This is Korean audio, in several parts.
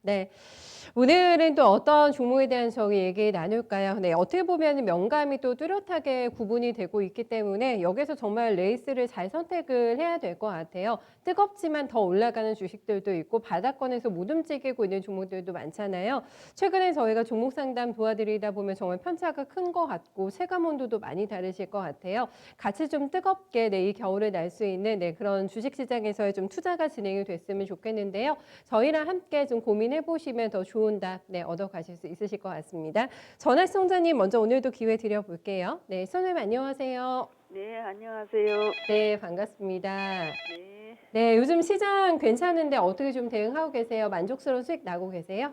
네. 오늘은 또 어떤 종목에 대한 저희 얘기 나눌까요? 네, 어떻게 보면 명감이 또 뚜렷하게 구분이 되고 있기 때문에 여기서 정말 레이스를 잘 선택을 해야 될 것 같아요. 뜨겁지만 더 올라가는 주식들도 있고 바닥권에서 못 움직이고 있는 종목들도 많잖아요. 최근에 저희가 종목 상담 도와드리다 보면 정말 편차가 큰 것 같고 체감 온도도 많이 다르실 것 같아요. 같이 좀 뜨겁게 이 겨울을 날 수 있는 그런 주식시장에서의 좀 투자가 진행이 됐으면 좋겠는데요. 저희랑 함께 좀 고민해 보시면 더 좋은 답 얻어가실 수 있으실 것 같습니다. 전화 시청자님 먼저 오늘도 기회 드려볼게요. 네, 선생님 안녕하세요. 네, 안녕하세요. 네, 반갑습니다. 네, 네, 요즘 시장 괜찮은데 어떻게 좀 대응하고 계세요? 만족스러운 수익 나고 계세요?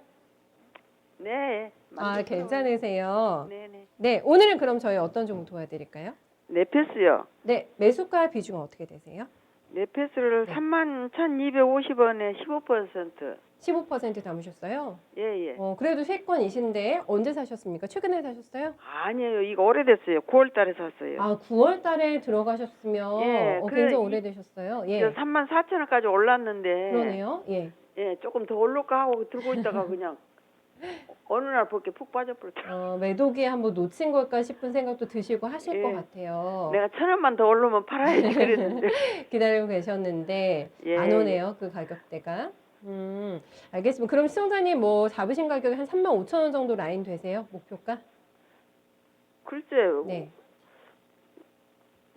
네, 아, 만족스러워요. 괜찮으세요? 네네. 네, 오늘은 그럼 저희 어떤 종목 도와드릴까요? 네페스요. 네, 매수가 비중은 어떻게 되세요? 네페스를 네. 31,250원에 15%. 15% 담으셨어요? 예, 예. 그래도 세건이신데 언제 사셨습니까? 최근에 사셨어요? 아니에요. 이거 오래됐어요. 9월 달에 샀어요. 아, 9월 달에 들어가셨으면 예, 굉장히 그래, 오래되셨어요. 저 예, 34,000원까지 올랐는데, 그러네요. 예. 예, 조금 더 올릴까 하고 들고 있다가 그냥 어느 날 볼게 푹 빠져버렸더라고요. 매도기에 한번 놓친 걸까 싶은 생각도 드시고 하실 것 예, 같아요. 내가 1,000원만 더 오르면 팔아야지 그랬는데. 기다리고 계셨는데 예, 안 예. 오네요. 그 가격대가. 알겠습니다. 그럼 시청자님 뭐 잡으신 가격이 한 35,000원 정도 라인 되세요? 목표가? 글쎄요. 네.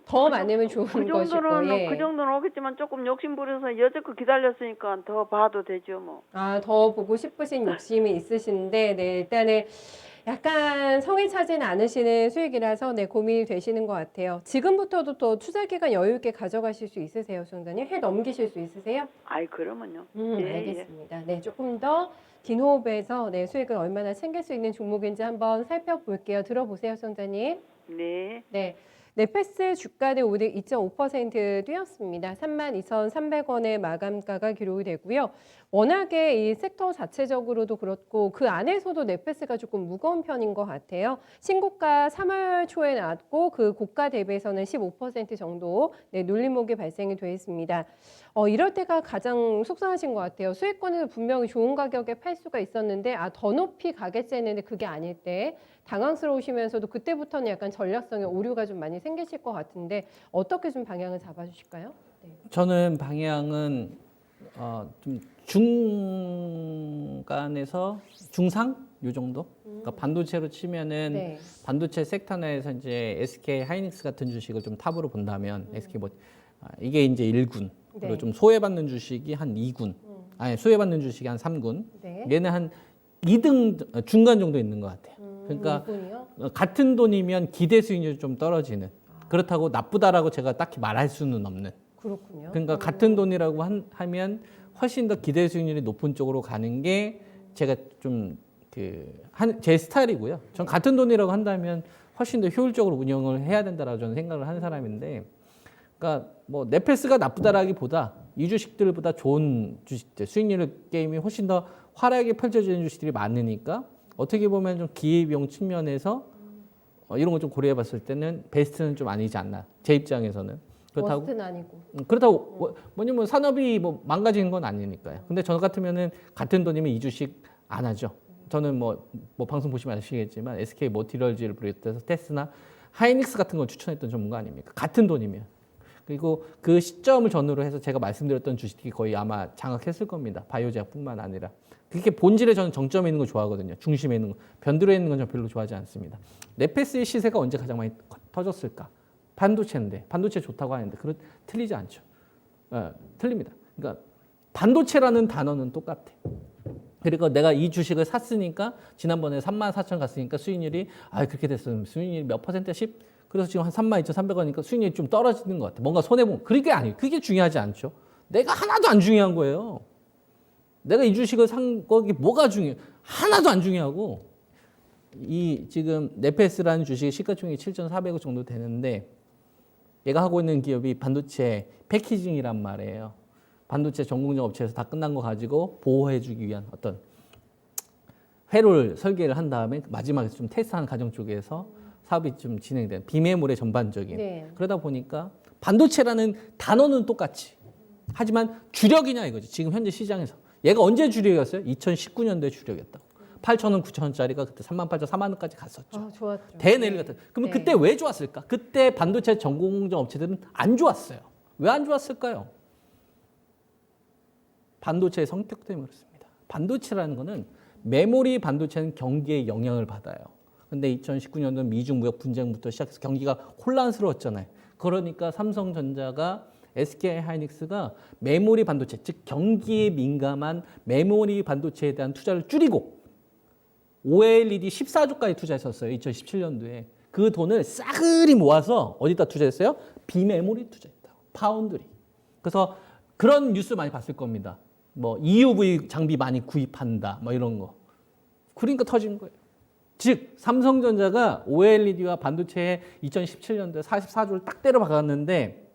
더 많으면 좋은 그 것이고, 정도는 그 예. 정도는 오겠지만 조금 욕심 부려서 여태껏 기다렸으니까 더 봐도 되죠 뭐. 아, 더 보고 싶으신 욕심이 있으신데, 네, 일단은 약간 성에 차진 않으시는 수익이라서 고민이 되시는 것 같아요. 지금부터도 더 투자 기간 여유 있게 가져가실 수 있으세요, 수험자님? 해 넘기실 수 있으세요? 아이 그러면요. 예, 알겠습니다. 네, 조금 더 긴 호흡에서 수익을 얼마나 챙길 수 있는 종목인지 한번 살펴볼게요. 들어보세요, 수험자님. 예. 네. 네. 넷패스 주가는 오늘 2.5% 뛰었습니다. 32,300원의 마감가가 기록이 되고요. 워낙에 이 섹터 자체적으로도 그렇고 그 안에서도 넷패스가 조금 무거운 편인 것 같아요. 신고가 3월 초에 나왔고 그 고가 대비해서는 15% 정도 눌림목이 발생이 되어 있습니다. 이럴 때가 가장 속상하신 것 같아요. 수익권에서 분명히 좋은 가격에 팔 수가 있었는데 더 높이 가겠지 했는데 그게 아닐 때 당황스러우시면서도 그때부터는 약간 전략성의 오류가 좀 많이 생기실 것 같은데 어떻게 좀 방향을 잡아주실까요? 네. 저는 방향은 좀 중간에서 중상 요 정도. 그러니까 반도체로 치면은 네. 반도체 섹터 내에서 이제 SK 하이닉스 같은 주식을 좀 탑으로 본다면 SK 뭐 이게 이제 1군 그리고 네. 좀 소외받는 주식이 한 2군. 아니 소외받는 주식이 한 3군. 네. 얘는 한 2등 중간 정도 있는 것 같아요. 그러니까 이분이요? 같은 돈이면 기대 수익률이 좀 떨어지는. 그렇다고 나쁘다라고 제가 딱히 말할 수는 없는. 그렇군요. 그러니까 같은 돈이라고 하면 훨씬 더 기대 수익률이 높은 쪽으로 가는 게 제가 좀 제 스타일이고요. 전 같은 돈이라고 한다면 훨씬 더 효율적으로 운영을 해야 된다라고 저는 생각을 하는 사람인데, 그러니까 뭐 넷패스가 나쁘다라기보다 이 주식들보다 좋은 주식들 수익률 게임이 훨씬 더 화려하게 펼쳐지는 주식들이 많으니까 어떻게 보면 좀 기회비용 측면에서 이런 거 좀 고려해봤을 때는 베스트는 좀 아니지 않나 제 입장에서는. 그렇다고 워스트는 아니고. 그렇다고 뭐냐면 산업이 뭐 망가지는 건 아니니까요. 근데 저 같으면은 같은 돈이면 이 주식 안 하죠. 저는 뭐 방송 보시면 아시겠지만 SK 머티리얼즈를 비롯해서 테스나 하이닉스 같은 걸 추천했던 전문가 아닙니까? 같은 돈이면. 그리고 그 시점을 전후로 해서 제가 말씀드렸던 주식이 거의 아마 장악했을 겁니다. 바이오제약뿐만 아니라. 그게 본질에 저는 정점에 있는 거 좋아하거든요. 중심에 있는 거. 변두리에 있는 건 저는 별로 좋아하지 않습니다. 넷패스의 시세가 언제 가장 많이 터졌을까? 반도체인데. 반도체 좋다고 하는데 틀리지 않죠. 틀립니다. 그러니까 반도체라는 단어는 똑같아. 그리고 내가 이 주식을 샀으니까 지난번에 34,000 갔으니까 수익률이 그렇게 됐으면 수익률이 몇 %? 10? 그래서 지금 한 32,300원이니까 수익률이 좀 떨어지는 것 같아. 뭔가 손해본 그게 아니에요. 그게 중요하지 않죠. 내가 하나도 안 중요한 거예요. 내가 이 주식을 산 거기 뭐가 중요해? 하나도 안 중요하고 이 지금 넷패스라는 주식의 시가총액이 7,400억 정도 되는데 얘가 하고 있는 기업이 반도체 패키징이란 말이에요. 반도체 전공정 업체에서 다 끝난 거 가지고 보호해주기 위한 어떤 회로를 설계를 한 다음에 마지막에 좀 테스트하는 과정 쪽에서 사업이 좀 진행된 비메모리 전반적인. 네. 그러다 보니까 반도체라는 단어는 똑같이 하지만 주력이냐 이거지. 지금 현재 시장에서 얘가 언제 주력이었어요? 2019년도에 주력이었다고. 8,000원, 9,000원짜리가 그때 38,000원, 4만 원까지 갔었죠. 아, 좋았죠. 대내리 같은. 그러면 네. 그때 왜 좋았을까? 그때 반도체 전공정 업체들은 안 좋았어요. 왜 안 좋았을까요? 반도체의 성격 때문에 그렇습니다. 반도체라는 거는 메모리 반도체는 경기에 영향을 받아요. 근데 2019년도 미중 무역 분쟁부터 시작해서 경기가 혼란스러웠잖아요. 그러니까 삼성전자가 SK 하이닉스가 메모리 반도체, 즉 경기에 민감한 메모리 반도체에 대한 투자를 줄이고 OLED 14조까지 투자했었어요. 2017년도에. 그 돈을 싸그리 모아서 어디다 투자했어요? 비메모리 투자했다. 파운드리. 그래서 그런 뉴스 많이 봤을 겁니다. 뭐 EUV 장비 많이 구입한다. 뭐 이런 거. 그러니까 터진 거예요. 즉 삼성전자가 OLED와 반도체에 2017년도에 44조를 딱 때려 박았는데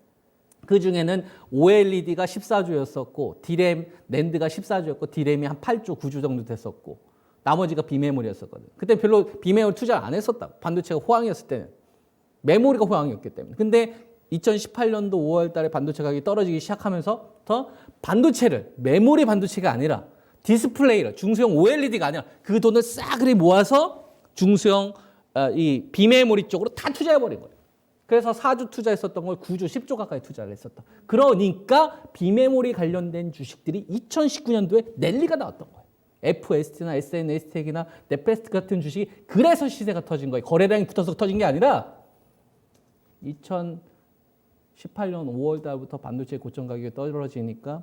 그 중에는 OLED가 14조였었고 디램, 낸드가 14조였고 디램이 한 8조, 9조 정도 됐었고 나머지가 비메모리였었거든. 그때 별로 비메모리 투자를 안 했었다고. 반도체가 호황이었을 때는. 메모리가 호황이었기 때문에. 근데 2018년도 5월 달에 반도체 가격이 떨어지기 시작하면서 더 반도체를 메모리 반도체가 아니라 디스플레이를 중소형 OLED가 아니라 그 돈을 싸그리 모아서 중소형 이 비메모리 쪽으로 다 투자해버린 거예요. 그래서 4조 투자했었던 걸 9조, 10조 가까이 투자를 했었다. 그러니까 비메모리 관련된 주식들이 2019년도에 랠리가 나왔던 거예요. FST나 SNS텍이나 넷페스트 같은 주식이 그래서 시세가 터진 거예요. 거래량이 붙어서 터진 게 아니라 2018년 5월 달부터 반도체 고점 가격이 떨어지니까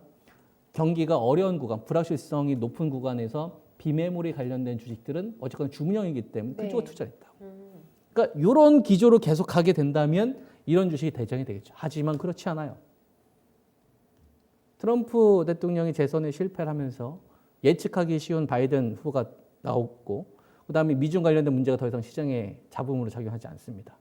경기가 어려운 구간, 불확실성이 높은 구간에서 비메모리 관련된 주식들은 어쨌거나 주문형이기 때문에 그쪽으로 투자했다. 그러니까 이런 기조로 계속 가게 된다면 이런 주식이 대장이 되겠죠. 하지만 그렇지 않아요. 트럼프 대통령이 재선에 실패를 하면서 예측하기 쉬운 바이든 후보가 나왔고 그다음에 미중 관련된 문제가 더 이상 시장에 잡음으로 작용하지 않습니다.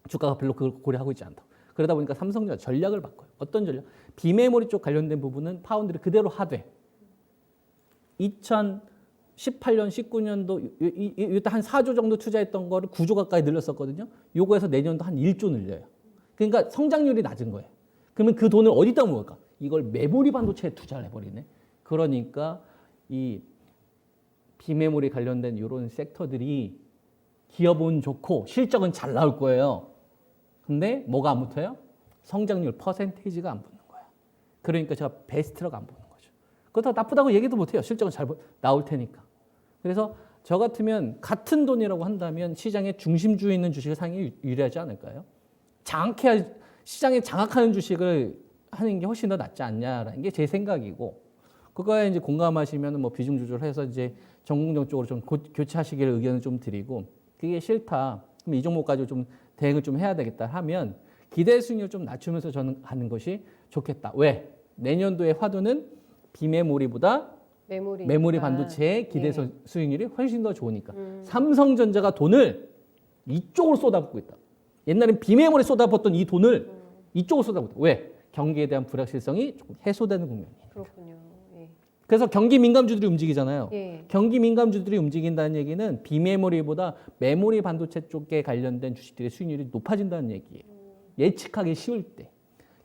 주가가 별로 그걸 고려하고 있지 않다. 그러다 보니까 삼성전자 전략을 바꿔요. 어떤 전략? 비메모리 쪽 관련된 부분은 파운드를 그대로 하되 2018년, 19년도 이때 한 4조 정도 투자했던 거를 9조 가까이 늘렸었거든요. 요거에서 내년도 한 1조 늘려요. 그러니까 성장률이 낮은 거예요. 그러면 그 돈을 어디다 모을까? 이걸 메모리 반도체에 투자를 해버리네. 그러니까 이 비메모리 관련된 이런 섹터들이 기업은 좋고 실적은 잘 나올 거예요. 근데 뭐가 안 붙어요? 성장률 퍼센테이지가 안 붙는 거야. 그러니까 제가 베스트라고 안 붙는 거죠. 그렇다고 나쁘다고 얘기도 못해요. 실적은 잘 나올 테니까. 그래서 저 같으면 같은 돈이라고 한다면 시장의 중심주에 있는 주식을 사는 게 유리하지 않을까요? 시장에 장악하는 주식을 하는 게 훨씬 더 낫지 않냐라는 게 제 생각이고 그거에 이제 공감하시면 뭐 비중 조절해서 이제 전공정 쪽으로 좀 교체하시길 의견을 좀 드리고 그게 싫다. 그럼 이 종목 가지고 좀 대응을 좀 해야 되겠다 하면 기대 수익률 좀 낮추면서 저는 하는 것이 좋겠다. 왜? 내년도의 화두는 비메모리보다 메모리 반도체의 기대 수익률이 훨씬 더 좋으니까. 삼성전자가 돈을 이쪽으로 쏟아붓고 있다. 옛날엔 비메모리 쏟아붓던 이 돈을 이쪽으로 쏟아붓다. 왜? 경기에 대한 불확실성이 조금 해소되는 국면이에요. 그렇군요. 예. 그래서 경기 민감주들이 움직이잖아요. 예. 경기 민감주들이 움직인다는 얘기는 비메모리보다 메모리 반도체 쪽에 관련된 주식들의 수익률이 높아진다는 얘기예요. 예측하기 쉬울 때.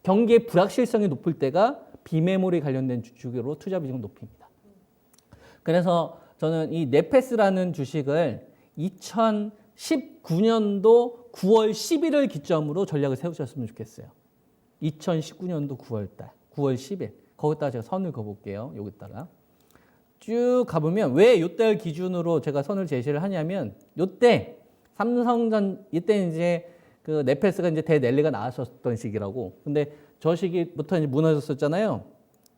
경기의 불확실성이 높을 때가 비메모리 관련된 주식으로 투자 비중을 높입니다. 그래서 저는 이 넷패스라는 주식을 2019년도 9월 10일을 기점으로 전략을 세우셨으면 좋겠어요. 2019년도 9월 달, 9월 10일. 거기다가 제가 선을 그어볼게요. 여기다가. 쭉 가보면 왜 이때를 기준으로 제가 선을 제시를 하냐면 이때 이때 이제 그 넷패스가 이제 대랠리가 나왔었던 시기라고. 근데 저 시기부터 이제 무너졌었잖아요.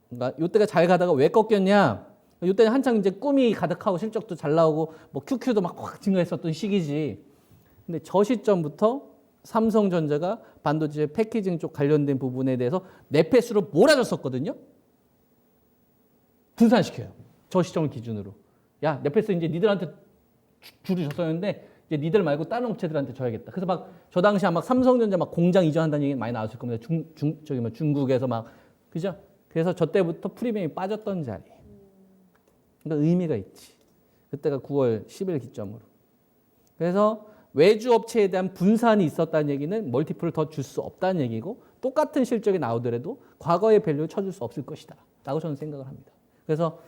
그러니까 이때가 잘 가다가 왜 꺾였냐? 이때는 한창 이제 꿈이 가득하고 실적도 잘 나오고 뭐 QQ도 막 확 증가했었던 시기지. 근데 저 시점부터 삼성전자가 반도체 패키징 쪽 관련된 부분에 대해서 넷패스로 몰아줬었거든요. 분산시켜요. 저 시점을 기준으로. 야, 넷패스 이제 니들한테 줄을 줬었는데 이제 니들 말고 다른 업체들한테 줘야겠다. 그래서 막 저 당시에 막 삼성전자 막 공장 이전한다는 얘기 많이 나왔을 겁니다. 중국에서 막 그죠? 그래서 저 때부터 프리미엄이 빠졌던 자리. 그러니까 의미가 있지. 그때가 9월 10일 기점으로. 그래서 외주 업체에 대한 분산이 있었다는 얘기는 멀티플을 더 줄 수 없다는 얘기고 똑같은 실적이 나오더라도 과거의 밸류를 쳐줄 수 없을 것이다. 라고 저는 생각을 합니다. 그래서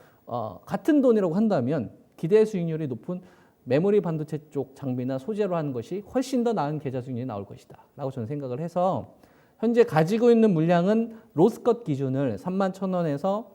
같은 돈이라고 한다면 기대 수익률이 높은 메모리 반도체 쪽 장비나 소재로 하는 것이 훨씬 더 나은 계좌 수익률이 나올 것이다 라고 저는 생각을 해서 현재 가지고 있는 물량은 로스컷 기준을 31,000원에서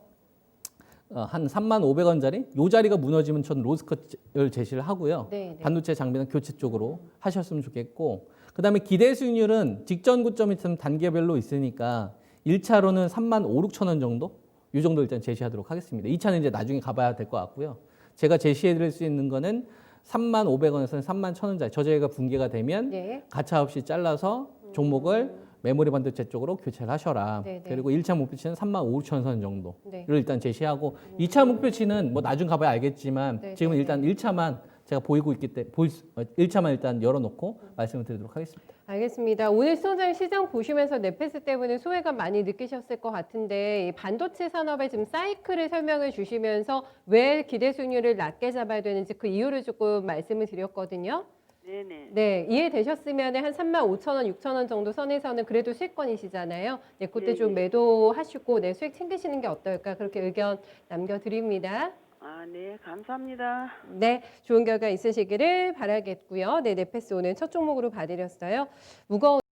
한 35,000원짜리 요 자리가 무너지면 저는 로스컷을 제시를 하고요. 네, 네. 반도체 장비는 교체 쪽으로 하셨으면 좋겠고 그다음에 기대 수익률은 직전 고점이 좀 단계별로 있으니까 1차로는 35,000-36,000원 정도 이 정도 일단 제시하도록 하겠습니다. 2차는 이제 나중에 가봐야 될 것 같고요. 제가 제시해드릴 수 있는 거는 35,000원에서 31,000원짜리 저저희가 붕괴가 되면 네. 가차 없이 잘라서 종목을 메모리 반도체 쪽으로 교체를 하셔라. 네, 네. 그리고 1차 목표치는 35,000선 정도를 네. 일단 제시하고 2차 목표치는 뭐 나중 가봐야 알겠지만 네, 지금은 네, 일단 1차만 제가 보이고 있기 때문에 1차만 일단 열어놓고 말씀을 드리도록 하겠습니다. 알겠습니다. 오늘 수호자님 시장 보시면서 네페스 때문에 소외감 많이 느끼셨을 것 같은데 이 반도체 산업의 지금 사이클을 설명을 주시면서 왜 기대 수익률을 낮게 잡아야 되는지 그 이유를 조금 말씀을 드렸거든요. 네네. 네, 이해되셨으면 한 35,000원, 6,000원 정도 선에서는 그래도 수익권이시잖아요. 네, 그때 좀 네. 매도하시고 네, 수익 챙기시는 게 어떨까 그렇게 의견 남겨드립니다. 아, 네, 감사합니다. 네, 좋은 결과 있으시기를 바라겠고요. 네, 네페스 오늘 첫 종목으로 봐드렸어요. 무거운